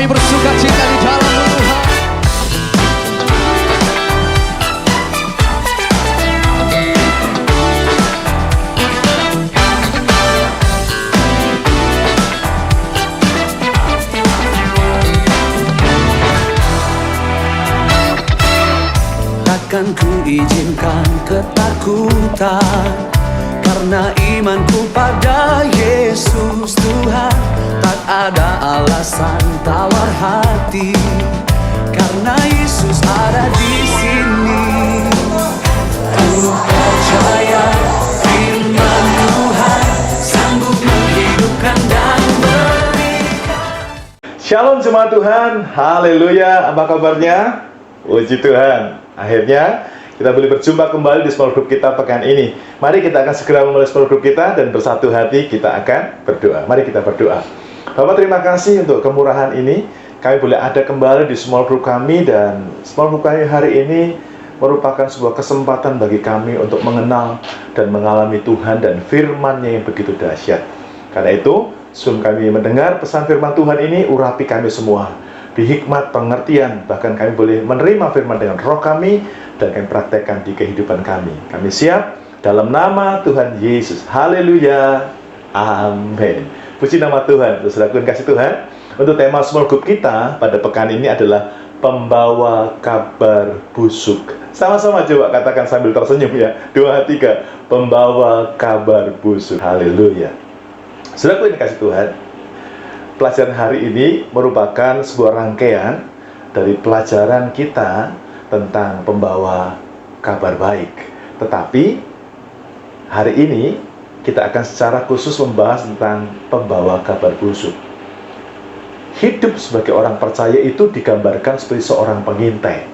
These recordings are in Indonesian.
kami bersuka cita di dalam Tuhan. Takkan ku izinkan ketakutan, karena imanku pada Yesus Tuhan. Tak ada alasan tawar hati, karena Yesus ada di sini. Ku percaya firman Tuhan sanggup menghidupkan dan berikan. Shalom jemaat Tuhan, haleluya, apa kabarnya? Puji Tuhan, akhirnya kita boleh berjumpa kembali di small group kita pekan ini. Mari kita akan segera memulai small group kita dan bersatu hati kita akan berdoa. Mari kita berdoa. Bapak, terima kasih untuk kemurahan ini. Kami boleh ada kembali di small group kami, dan small group kami hari ini merupakan sebuah kesempatan bagi kami untuk mengenal dan mengalami Tuhan dan firman-Nya yang begitu dahsyat. Karena itu, sebelum kami mendengar pesan firman Tuhan ini, urapi kami semua di hikmat pengertian, bahkan kami boleh menerima firman dengan roh kami dan kami praktekkan di kehidupan kami. Kami siap dalam nama Tuhan Yesus. Haleluya, amin. Puji nama Tuhan. Saudaraku yang kasih Tuhan, untuk tema small group kita pada pekan ini adalah pembawa kabar busuk. Sama-sama coba katakan sambil tersenyum ya. 2, 3, pembawa kabar busuk. Haleluya. Saudaraku yang kasih Tuhan, pelajaran hari ini merupakan sebuah rangkaian dari pelajaran kita tentang pembawa kabar baik. Tetapi hari ini kita akan secara khusus membahas tentang pembawa kabar busuk. Hidup sebagai orang percaya itu digambarkan seperti seorang pengintai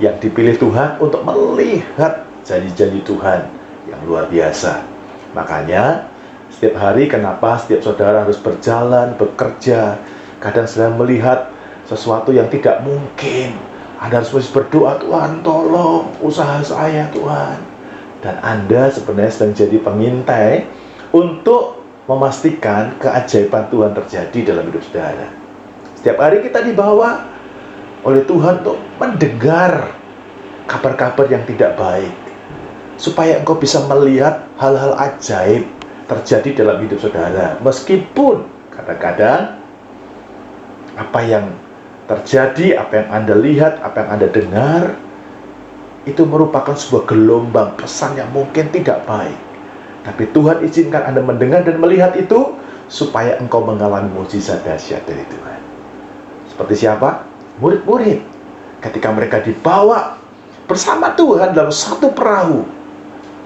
yang dipilih Tuhan untuk melihat janji-janji Tuhan yang luar biasa. Makanya setiap hari kenapa setiap saudara harus berjalan, bekerja, kadang sedang melihat sesuatu yang tidak mungkin. Anda harus berdoa, Tuhan tolong usaha saya Tuhan. Dan Anda sebenarnya sedang jadi pengintai untuk memastikan keajaiban Tuhan terjadi dalam hidup saudara. Setiap hari kita dibawa oleh Tuhan untuk mendengar kabar-kabar yang tidak baik, supaya engkau bisa melihat hal-hal ajaib terjadi dalam hidup saudara. Meskipun kadang-kadang apa yang terjadi, apa yang Anda lihat, apa yang Anda dengar, itu merupakan sebuah gelombang pesan yang mungkin tidak baik. Tapi Tuhan izinkan Anda mendengar dan melihat itu, supaya engkau mengalami mukjizat dahsyat dari Tuhan. Seperti siapa? Murid-murid. Ketika mereka dibawa bersama Tuhan dalam satu perahu,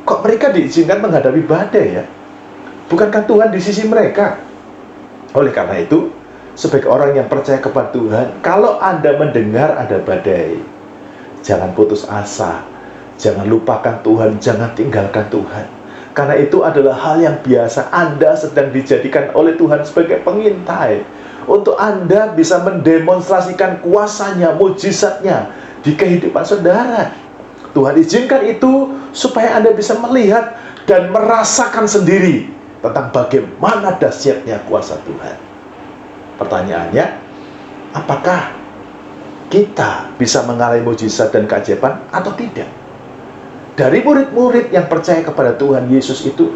kok mereka diizinkan menghadapi badai ya? Bukankah Tuhan di sisi mereka? Oleh karena itu, sebagai orang yang percaya kepada Tuhan, kalau Anda mendengar ada badai, jangan putus asa, jangan lupakan Tuhan, jangan tinggalkan Tuhan. Karena itu adalah hal yang biasa. Anda sedang dijadikan oleh Tuhan sebagai pengintai, untuk Anda bisa mendemonstrasikan kuasanya, mujizatnya di kehidupan saudara. Tuhan izinkan itu supaya Anda bisa melihat dan merasakan sendiri tentang bagaimana dahsyatnya kuasa Tuhan. Pertanyaannya, apakah kita bisa mengalami mujizat dan keajaiban atau tidak? Dari murid-murid yang percaya kepada Tuhan Yesus itu,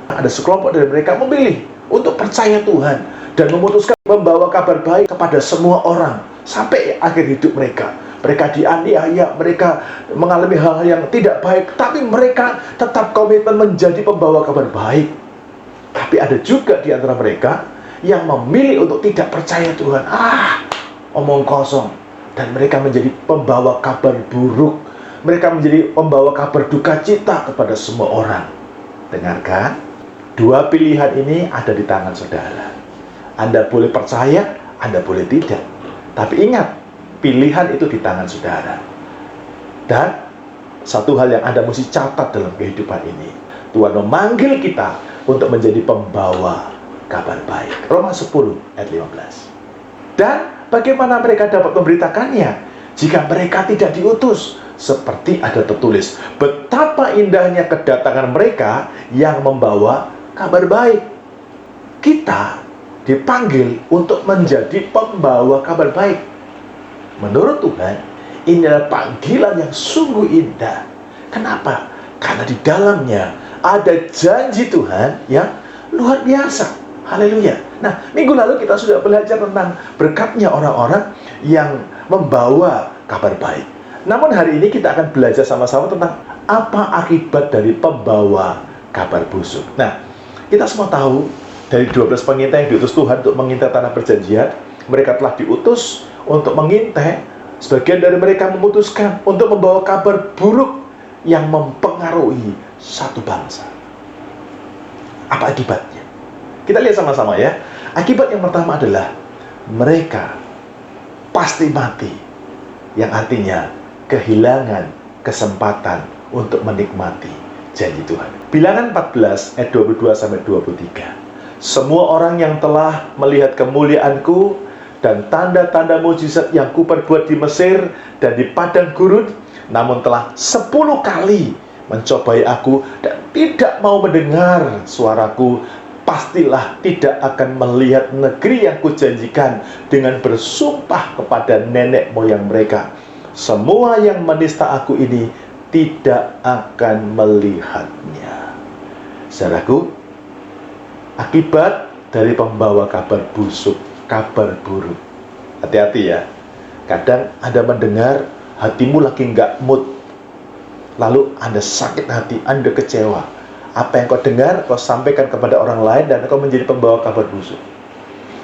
ada sekelompok dari mereka memilih untuk percaya Tuhan dan memutuskan membawa kabar baik kepada semua orang sampai akhir hidup mereka. Mereka dianiaya, mereka mengalami hal-hal yang tidak baik, tapi mereka tetap komitmen menjadi pembawa kabar baik. Tapi ada juga di antara mereka yang memilih untuk tidak percaya Tuhan. Omong kosong. Dan mereka menjadi pembawa kabar buruk. Mereka menjadi pembawa kabar duka cita kepada semua orang. Dengarkan, dua pilihan ini ada di tangan saudara. Anda boleh percaya, Anda boleh tidak. Tapi ingat, pilihan itu di tangan saudara. Dan satu hal yang Anda mesti catat dalam kehidupan ini, Tuhan memanggil kita untuk menjadi pembawa kabar baik. Roma 10 ayat 15. Dan bagaimana mereka dapat memberitakannya jika mereka tidak diutus? Seperti ada tertulis, betapa indahnya kedatangan mereka yang membawa kabar baik. Kita dipanggil untuk menjadi pembawa kabar baik. Menurut Tuhan, ini adalah panggilan yang sungguh indah. Kenapa? Karena di dalamnya ada janji Tuhan yang luar biasa. Haleluya. Nah, minggu lalu kita sudah belajar tentang berkatnya orang-orang yang membawa kabar baik. Namun hari ini kita akan belajar sama-sama tentang apa akibat dari pembawa kabar busuk. Nah, kita semua tahu dari 12 pengintai yang diutus Tuhan untuk mengintai tanah perjanjian, mereka telah diutus untuk mengintai. Sebagian dari mereka memutuskan untuk membawa kabar buruk yang mempengaruhi satu bangsa. Apa akibatnya? Kita lihat sama-sama ya. Akibat yang pertama adalah mereka pasti mati, yang artinya kehilangan kesempatan untuk menikmati janji Tuhan. Bilangan 14 ayat 22-23. Semua orang yang telah melihat kemuliaanku dan tanda-tanda mujizat yang kuperbuat di Mesir dan di padang gurun, namun telah 10 kali mencobai aku dan tidak mau mendengar suaraku, pastilah tidak akan melihat negeri yang kujanjikan dengan bersumpah kepada nenek moyang mereka. Semua yang menista aku ini tidak akan melihatnya. Saudaraku, akibat dari pembawa kabar busuk, kabar buruk. Hati-hati ya. Kadang Anda mendengar, hatimu lagi nggak mood, lalu Anda sakit hati, Anda kecewa. Apa yang kau dengar, kau sampaikan kepada orang lain dan kau menjadi pembawa kabar busuk.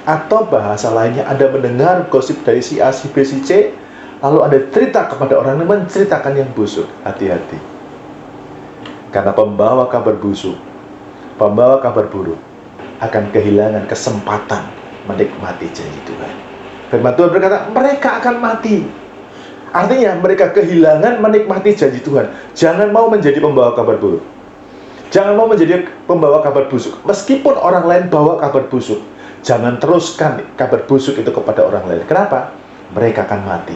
Atau bahasa lainnya, Anda mendengar gosip dari si A, si B, si C, lalu Anda cerita kepada orang yang menceritakan yang busuk. Hati-hati. Karena pembawa kabar busuk, pembawa kabar buruk akan kehilangan kesempatan menikmati janji Tuhan. Firman Tuhan berkata, mereka akan mati. Artinya mereka kehilangan menikmati janji Tuhan. Jangan mau menjadi pembawa kabar buruk. Jangan mau menjadi pembawa kabar busuk. Meskipun orang lain bawa kabar busuk, jangan teruskan kabar busuk itu kepada orang lain. Kenapa? Mereka akan mati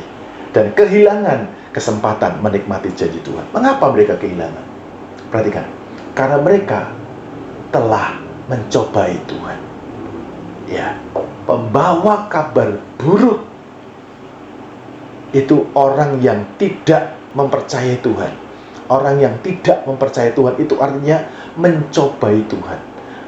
dan kehilangan kesempatan menikmati janji Tuhan. Mengapa mereka kehilangan? Perhatikan. Karena mereka telah mencobai Tuhan. Ya, pembawa kabar buruk itu orang yang tidak mempercayai Tuhan. Orang yang tidak mempercayai Tuhan itu artinya mencobai Tuhan.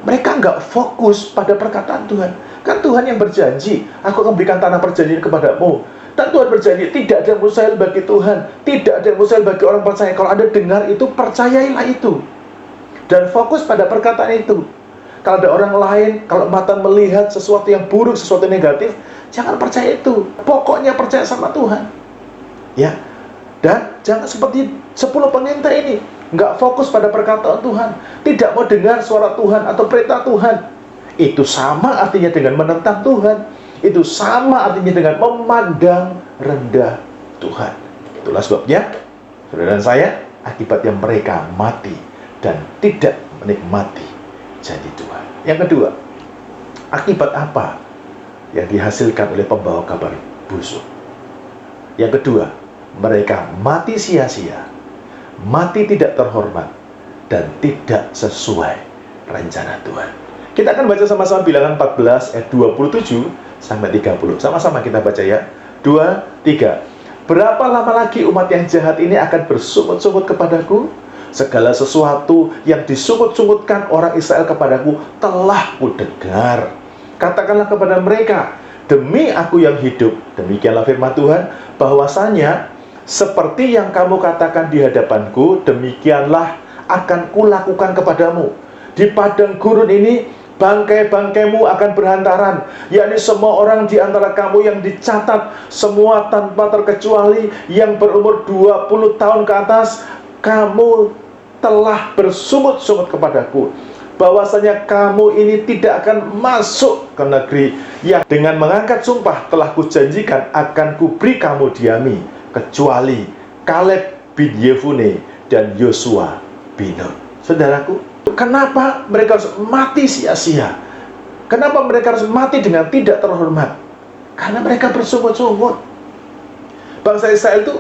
Mereka nggak fokus pada perkataan Tuhan. Kan Tuhan yang berjanji, aku akan berikan tanah perjanjian kepadamu. Dan Tuhan berjanji, tidak ada yang mustahil bagi Tuhan, tidak ada yang mustahil bagi orang percaya. Kalau Anda dengar itu, percayailah itu. Dan fokus pada perkataan itu. Kalau ada orang lain, kalau mata melihat sesuatu yang buruk, sesuatu yang negatif, jangan percaya itu. Pokoknya percaya sama Tuhan. Ya. Dan jangan seperti 10 pengintai ini, nggak fokus pada perkataan Tuhan, tidak mau dengar suara Tuhan atau perintah Tuhan. Itu sama artinya dengan menentang Tuhan. Itu sama artinya dengan memandang rendah Tuhan. Itulah sebabnya, saudara dan saya, akibatnya mereka mati dan tidak menikmati janji Tuhan. Yang kedua, akibat apa yang dihasilkan oleh pembawa kabar busuk? Yang kedua, mereka mati sia-sia, mati tidak terhormat, dan tidak sesuai rencana Tuhan. Kita akan baca sama-sama Bilangan 14 ayat 27 sampai 30. Sama-sama kita baca ya. 2, 3. Berapa lama lagi umat yang jahat ini akan bersungut-sungut kepadaku? Segala sesuatu yang disungut-sungutkan orang Israel kepadaku telah kudengar. Katakanlah kepada mereka, demi aku yang hidup, demikianlah firman Tuhan, bahwasanya seperti yang kamu katakan di hadapanku, demikianlah akan kulakukan kepadamu. Di padang gurun ini, bangkai-bangkaimu akan berhantaran, yakni semua orang di antara kamu yang dicatat, semua tanpa terkecuali yang berumur 20 tahun ke atas, kamu telah bersungut-sungut kepadaku, bahwasanya kamu ini tidak akan masuk ke negeri yang dengan mengangkat sumpah telah kujanjikan akan kuberi kamu diami, kecuali Kaleb bin Yefune dan Yosua bin Nun. Saudaraku, kenapa mereka harus mati sia-sia? Kenapa mereka harus mati dengan tidak terhormat? Karena mereka bersungut-sungut. Bangsa Israel itu,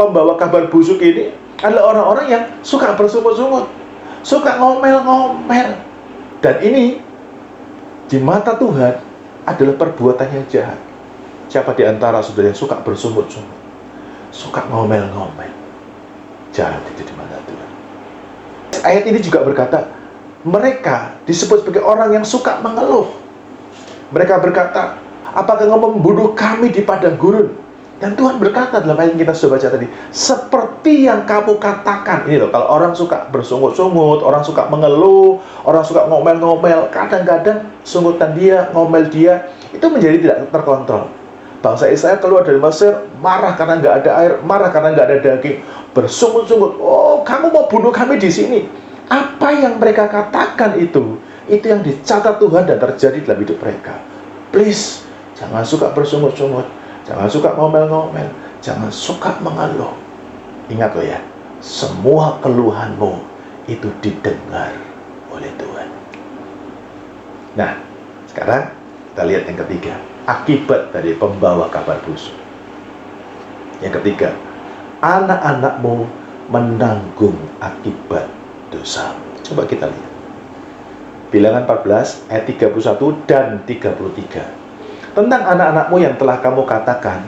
pembawa kabar busuk ini adalah orang-orang yang suka bersungut-sungut, suka ngomel-ngomel. Dan ini di mata Tuhan adalah perbuatan yang jahat. Siapa di antara saudara yang suka bersungut-sungut, suka ngomel-ngomel? Jahat itu di mata Tuhan. Ayat ini juga berkata, mereka disebut sebagai orang yang suka mengeluh. Mereka berkata, apakah engkau membunuh kami di padang gurun? Dan Tuhan berkata dalam ayat yang kita sudah baca tadi, seperti yang kamu katakan. Ini loh, kalau orang suka bersungut-sungut, orang suka mengeluh, orang suka ngomel-ngomel, kadang-kadang sungutan dia, ngomel dia, itu menjadi tidak terkontrol. Bangsa Israel keluar dari Mesir, marah karena nggak ada air, marah karena nggak ada daging, bersungut-sungut. Oh, kamu mau bunuh kami di sini. Apa yang mereka katakan itu yang dicatat Tuhan dan terjadi dalam hidup mereka. Please, jangan suka bersungut-sungut, jangan suka ngomel-ngomel, jangan suka mengeluh. Ingat loh ya, semua keluhanmu itu didengar oleh Tuhan. Nah, sekarang kita lihat yang ketiga, akibat dari pembawa kabar busuk. Yang ketiga, anak-anakmu menanggung akibat dosa. Coba kita lihat Bilangan 14 ayat 31 dan 33. Tentang anak-anakmu yang telah kamu katakan,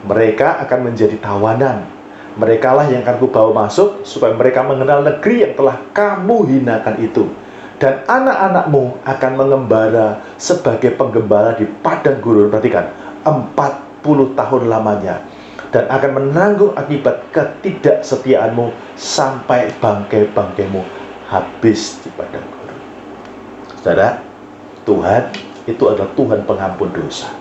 mereka akan menjadi tawanan, merekalah yang akan kubawa masuk, supaya mereka mengenal negeri yang telah kamu hinakan itu. Dan anak-anakmu akan mengembara sebagai penggembala di padang gurun. Perhatikan, 40 tahun lamanya, dan akan menanggung akibat ketidaksetiaanmu sampai bangkai-bangkaimu habis di padang gurun. Saudara, Tuhan itu adalah Tuhan pengampun dosa.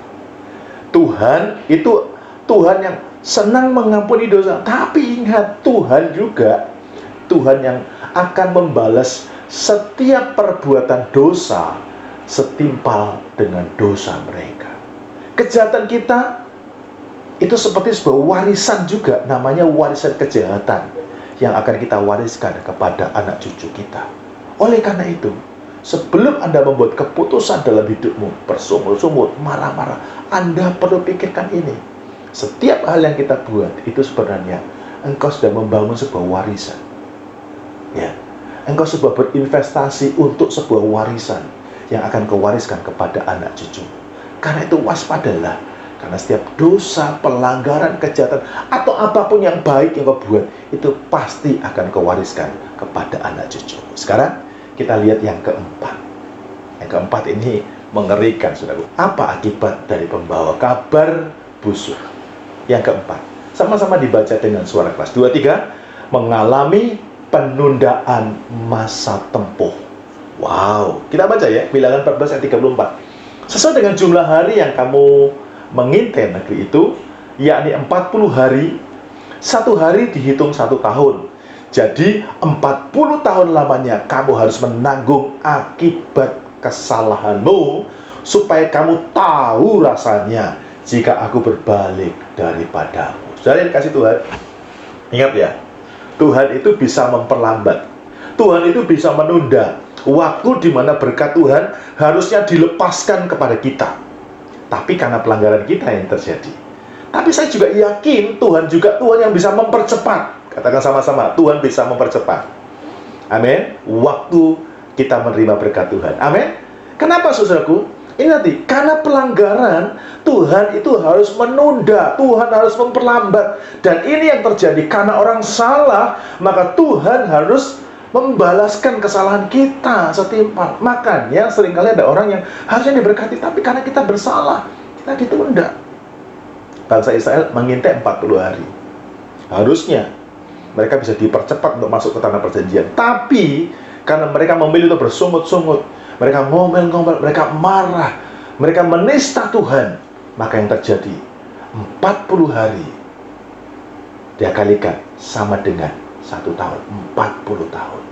Tuhan itu Tuhan yang senang mengampuni dosa. Tapi ingat, Tuhan juga Tuhan yang akan membalas setiap perbuatan dosa setimpal dengan dosa mereka. Kejahatan kita itu seperti sebuah warisan juga, namanya warisan kejahatan yang akan kita wariskan kepada anak cucu kita. Oleh karena itu, sebelum Anda membuat keputusan dalam hidupmu, bersungut-sungut, marah-marah, Anda perlu pikirkan ini. Setiap hal yang kita buat itu sebenarnya engkau sudah membangun sebuah warisan. Ya, engkau sudah berinvestasi untuk sebuah warisan yang akan kau wariskan kepada anak cucu. Karena itu waspadalah, karena setiap dosa, pelanggaran, kejahatan, atau apapun yang baik yang kau buat, itu pasti akan kau wariskan kepada anak cucu. Sekarang kita lihat yang keempat. Yang keempat ini mengerikan, saudaraku. Apa akibat dari pembawa kabar busuk? Yang keempat, sama-sama dibaca dengan suara keras. 2, 3, mengalami penundaan masa tempuh. Wow, kita baca ya, Bilangan 14 ayat 34. Sesuai dengan jumlah hari yang kamu mengintai negeri itu, yakni 40 hari, satu hari dihitung 1 tahun. Jadi 40 tahun lamanya kamu harus menanggung akibat kesalahanmu, supaya kamu tahu rasanya jika aku berbalik daripadamu. Saudara yang dikasih Tuhan, ingat ya, Tuhan itu bisa memperlambat, Tuhan itu bisa menunda waktu di mana berkat Tuhan harusnya dilepaskan kepada kita. Tapi karena pelanggaran kita yang terjadi. Tapi saya juga yakin Tuhan juga Tuhan yang bisa mempercepat. Katakan sama-sama, Tuhan bisa mempercepat. Amin. Waktu kita menerima berkat Tuhan. Amin. Kenapa saudaraku? Ini nanti, karena pelanggaran, Tuhan itu harus menunda, Tuhan harus memperlambat. Dan ini yang terjadi, karena orang salah, maka Tuhan harus membalaskan kesalahan kita setimpal. Makanya seringkali ada orang yang harusnya diberkati, tapi karena kita bersalah, kita ditunda. Bangsa Israel mengintai 40 hari. Harusnya mereka bisa dipercepat untuk masuk ke tanah perjanjian. Tapi karena mereka memilih untuk bersungut-sungut, mereka ngomel-ngomel, mereka marah, mereka menista Tuhan, maka yang terjadi 40 hari dia kalikan sama dengan 1 tahun, 40 tahun.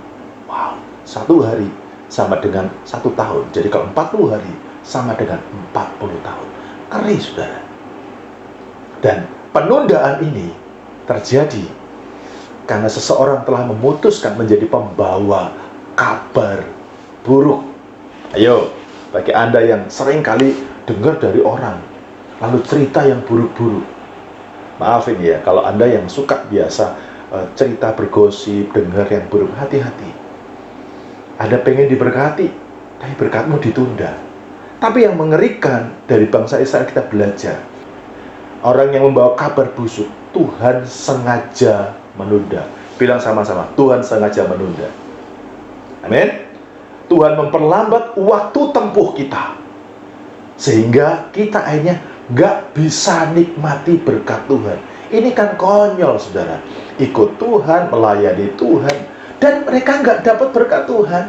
Wow, 1 hari sama dengan 1 tahun. Jadi kalau 40 hari sama dengan 40 tahun. Ngeri, saudara. Dan penundaan ini terjadi karena seseorang telah memutuskan menjadi pembawa kabar buruk. Ayo, bagi Anda yang sering kali dengar dari orang, lalu cerita yang buruk-buruk. Maaf ini ya, kalau Anda yang suka biasa cerita bergosip, dengar yang buruk, hati-hati. Anda pengen diberkati, tapi berkatmu ditunda. Tapi yang mengerikan dari bangsa Israel kita belajar, orang yang membawa kabar busuk, Tuhan sengaja menunda. Bilang sama-sama, Tuhan sengaja menunda. Amin. Tuhan memperlambat waktu tempuh kita, sehingga kita akhirnya gak bisa nikmati berkat Tuhan. Ini kan konyol, saudara. Ikut Tuhan, melayani Tuhan, dan mereka gak dapat berkat Tuhan.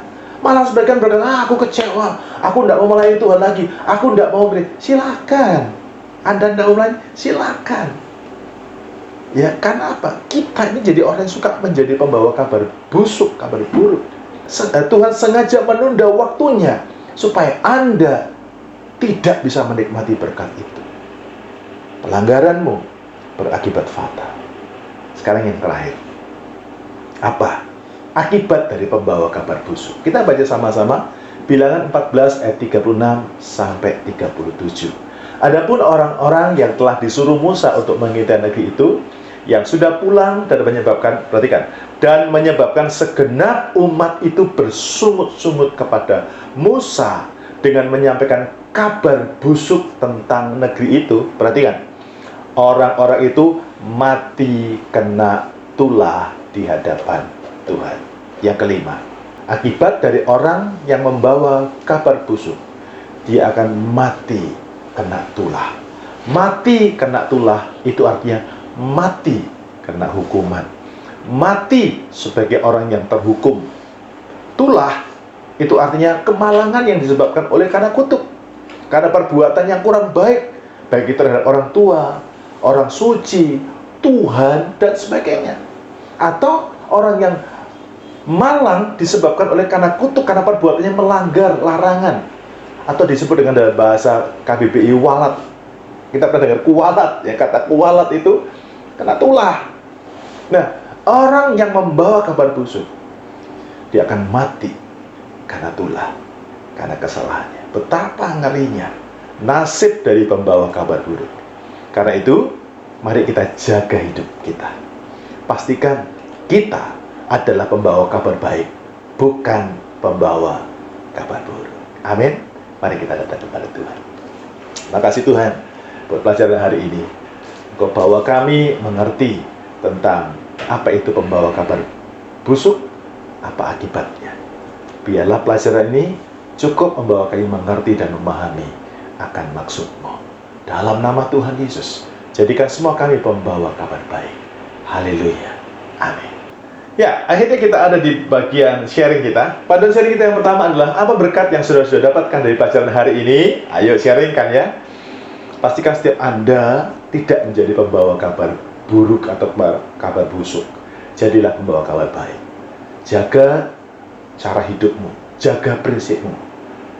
Malah sebagian berkata, aku kecewa, aku tidak mau melayani Tuhan lagi, aku tidak mau beri. Silakan, Anda tidak mau melayani, silakan. Ya, karena apa? Kita ini jadi orang yang suka menjadi pembawa kabar busuk, kabar buruk. Tuhan sengaja menunda waktunya supaya Anda tidak bisa menikmati berkat itu. Pelanggaranmu berakibat fatal. Sekarang yang terakhir, apa akibat dari pembawa kabar busuk? Kita baca sama-sama Bilangan 14 ayat 36 sampai 37. Adapun orang-orang yang telah disuruh Musa untuk mengintai negeri itu, yang sudah pulang dan menyebabkan, perhatikan, dan menyebabkan segenap umat itu bersungut-sungut kepada Musa dengan menyampaikan kabar busuk tentang negeri itu. Perhatikan, orang-orang itu mati kena tulah di hadapan Tuhan. Yang kelima, akibat dari orang yang membawa kabar busuk, dia akan mati kena tulah. Mati kena tulah itu artinya mati kena hukuman, mati sebagai orang yang terhukum. Tulah itu artinya kemalangan yang disebabkan oleh karena kutuk, karena perbuatan yang kurang baik, baik itu terhadap orang tua, orang suci, Tuhan, dan sebagainya. Atau orang yang malang disebabkan oleh karena kutuk, karena perbuatannya melanggar larangan, atau disebut dengan dalam bahasa KBBI walat. Kita pernah dengar kualat, ya, kata kualat itu kena tulah. Nah, orang yang membawa kabar busuk, dia akan mati karena tulah, karena kesalahannya. Betapa ngerinya nasib dari pembawa kabar buruk. Karena itu, mari kita jaga hidup kita. Pastikan kita adalah pembawa kabar baik, bukan pembawa kabar buruk. Amin. Mari kita datang kepada Tuhan. Makasih Tuhan buat pelajaran hari ini. Engkau bawa kami mengerti tentang apa itu pembawa kabar busuk, apa akibatnya. Biarlah pelajaran ini cukup membawa kami mengerti dan memahami akan maksud-Mu. Dalam nama Tuhan Yesus, jadikan semua kami pembawa kabar baik. Haleluya. Amin. Ya, akhirnya kita ada di bagian sharing kita. Pada sharing kita yang pertama adalah apa berkat yang sudah dapatkan dari pelajaran hari ini. Ayo sharingkan ya. Pastikan setiap Anda tidak menjadi pembawa kabar buruk atau kabar busuk. Jadilah pembawa kabar baik. Jaga cara hidupmu, jaga prinsipmu.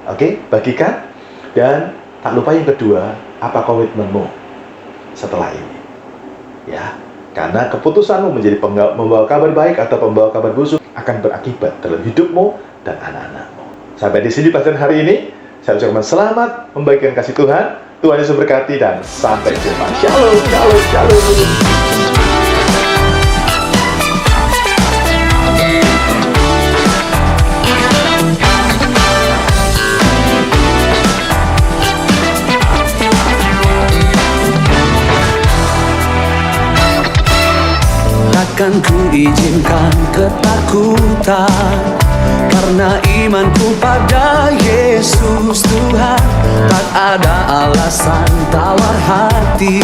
Oke, bagikan. Dan tak lupa yang kedua, apa komitmenmu setelah ini. Ya, karena keputusanmu menjadi pembawa kabar baik atau pembawa kabar busuk akan berakibat dalam hidupmu dan anak-anakmu. Sampai di sini pelajaran hari ini. Saya ucapkan selamat membagikan kasih Tuhan. Tuhan Yesus berkati dan sampai jumpa. Shalom, shalom, shalom. Takkan ku izinkan ketakutan, karena imanku pada Yesus Tuhan. Tak ada alasan tawar hati